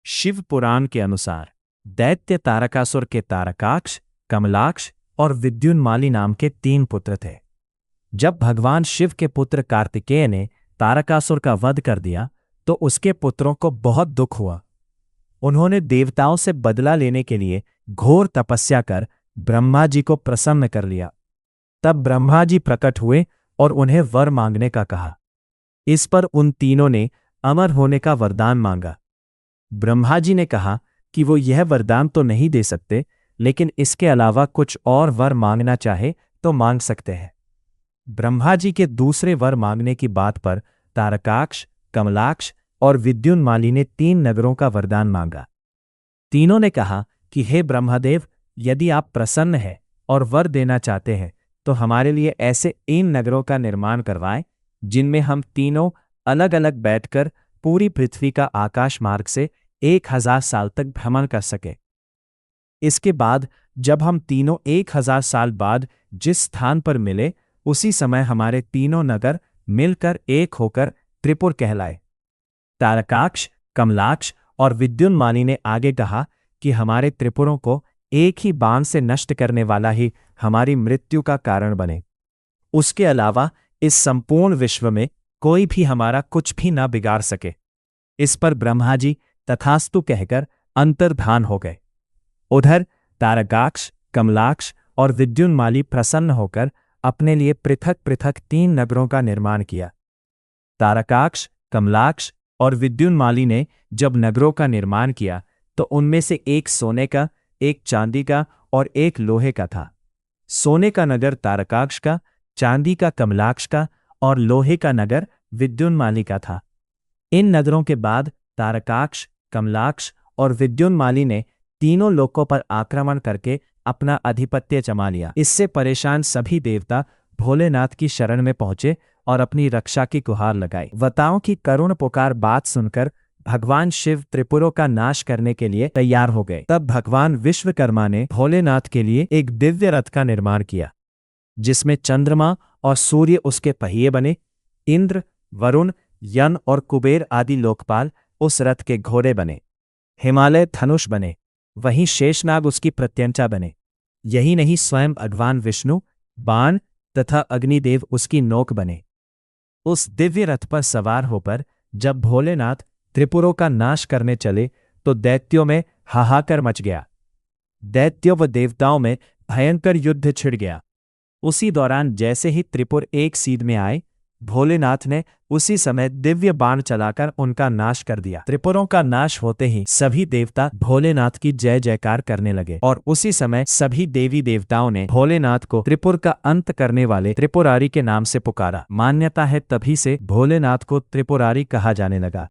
शिव पुराण के अनुसार दैत्य तारकासुर के तारकाक्ष, कमलाक्ष और विद्युन्माली नाम के 3 पुत्र थे। जब भगवान शिव के पुत्र कार्तिकेय ने तारकासुर का वध कर दिया तो उसके पुत्रों को बहुत दुख हुआ। उन्होंने देवताओं से बदला लेने के लिए घोर तपस्या कर ब्रह्मा जी को प्रसन्न कर लिया। तब ब्रह्मा जी प्रकट हुए और उन्हें वर मांगने का कहा। इस पर उन तीनों ने अमर होने का वरदान मांगा। ब्रह्मा जी ने कहा कि वो यह वरदान तो नहीं दे सकते, लेकिन इसके अलावा कुछ और वर मांगना चाहे तो मांग सकते हैं। ब्रह्मा जी के दूसरे वर मांगने की बात पर तारकाक्ष, कमलाक्ष और विद्युन्माली ने 3 नगरों का वरदान मांगा। तीनों ने कहा कि हे ब्रह्मदेव, यदि आप प्रसन्न हैं और वर देना चाहते हैं तो हमारे लिए ऐसे 3 नगरों का निर्माण करवाएं जिनमें हम तीनों अलग अलग बैठकर पूरी पृथ्वी का आकाश मार्ग से 1000 साल तक भ्रमण कर सके। इसके बाद जब हम तीनों 1000 साल बाद जिस स्थान पर मिले उसी समय हमारे तीनों नगर मिलकर एक होकर त्रिपुर कहलाए। तारकाक्ष, कमलाक्ष और विद्युन्माली ने आगे कहा कि हमारे त्रिपुरों को एक ही बाण से नष्ट करने वाला ही हमारी मृत्यु का कारण बने। उसके अलावा इस संपूर्ण विश्व में कोई भी हमारा कुछ भी न बिगाड़ सके। इस पर ब्रह्मा जी तथास्तु कहकर अंतर्धान हो गए। उधर तारकाक्ष, कमलाक्ष और विद्युन्माली प्रसन्न होकर अपने लिए पृथक पृथक 3 नगरों का निर्माण किया। तारकाक्ष, कमलाक्ष और विद्युन्माली ने जब नगरों का निर्माण किया तो उनमें से एक सोने का, एक चांदी का और एक लोहे का था। सोने का नगर तारकाक्ष का, चांदी का कमलाक्ष का और लोहे का नगर विद्युन्माली का था। इन नगरों के बाद तारकाक्ष, कमलाक्ष और विद्युन्माली ने तीनों लोकों पर आक्रमण करके अपना आधिपत्य जमा लिया। इससे परेशान सभी देवता भोलेनाथ की शरण में पहुंचे और अपनी रक्षा की गुहार लगाई। वताओं की करुण पुकार बात सुनकर भगवान शिव त्रिपुरों का नाश करने के लिए तैयार हो गए। तब भगवान विश्वकर्मा ने भोलेनाथ के लिए एक दिव्य रथ का निर्माण किया, जिसमें चंद्रमा और सूर्य उसके पहिए बने। इंद्र, वरुण, यन और कुबेर आदि लोकपाल उस रथ के घोड़े बने। हिमालय धनुष बने, वहीं शेषनाग उसकी प्रत्यंचा बने। यही नहीं, स्वयं भगवान विष्णु बाण तथा अग्निदेव उसकी नोक बने। उस दिव्य रथ पर सवार होकर जब भोलेनाथ त्रिपुरों का नाश करने चले तो दैत्यों में हाहाकार मच गया। दैत्यों व देवताओं में भयंकर युद्ध छिड़ गया। उसी दौरान जैसे ही त्रिपुर एक सीध में आए, भोलेनाथ ने उसी समय दिव्य बाण चलाकर उनका नाश कर दिया। त्रिपुरों का नाश होते ही सभी देवता भोलेनाथ की जय जयकार करने लगे और उसी समय सभी देवी देवताओं ने भोलेनाथ को त्रिपुर का अंत करने वाले त्रिपुरारी के नाम से पुकारा। मान्यता है तभी से भोलेनाथ को त्रिपुरारी कहा जाने लगा।